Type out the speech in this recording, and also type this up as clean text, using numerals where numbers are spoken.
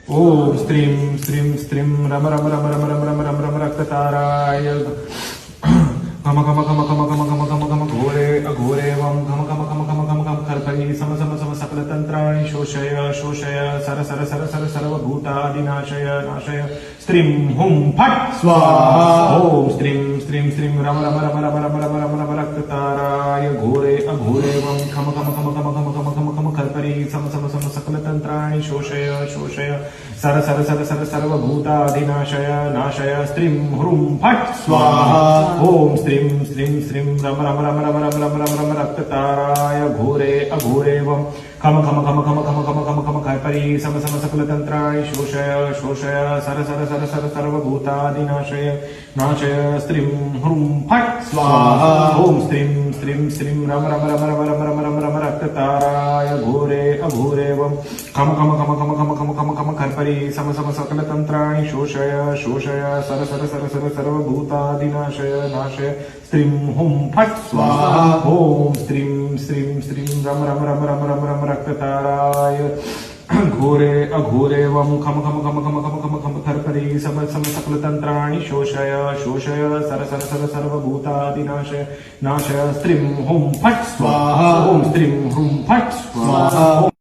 ओम स्त्रीं स्त्रीं स्त्रीं रम रम रम रम रम रम रम रम रक्तताराय कम कम कम कम कम कम कम कम घोरे अघोरे वम कम कम कम कम कम कम खर्परी सम सम सम सकल तंत्राणि शोषय शोषय सर सर सर सर सर्वभूतादिनाशय नाशय स्त्रीं हुं फट् स्वाहा ओम स्त्रीं स्त्रीं स्त्रीं रम रम रम रम रम रम रम रम रक्तताराय घोरे अघोरे वम कम कम कम कम कम कम कम कम खर्परी सम सम सम सकल तंत्राणि शोषय शोषय सर सर सर सर सर्वभूतादिनाशय नाशय स्त्रीं ह्रूं फट् स्वाहा ओम स्त्रीं स्त्रीं स्त्रीं रम रम रम रम रम रम रम रम रक्तताराय घोरे अघोरे वम खम खम खम खम खम खम खम खम खर्परी सम सम सकल तंत्राणि शोषय शोषय सर सर सर सर सर्वभूतादिनाशय नाशय स्त्रीं ह्रूं फट् स्वाहा ओम स्त्रीं स्त्रीं स्त्रीं रम रम रम रम रम रम रम रम रक्तताराय घोरे अघोरे वम खम खम खम खम खम खम खम खम खर्परी सम सम सकल तंत्राणि शोषय शोषय सर सर सर सर सर्वभूतादिनाशय नाशय स्त्रीं हुं फट् स्वाहा ओम स्त्रीं स्त्रीं स्त्रीं रम रम रम रम रम रम रक्तताराय घोरे अघोरे वम खम खम खम खम खम खम खम खर्परी सम सम सकल तंत्राणि शोषय शोषय सर सर सर सर्वभूतादिनाशय नाशय स्त्रीं हुं फट् स्वाहा ओम स्त्रीं ह्रूं फट् स्वाहा।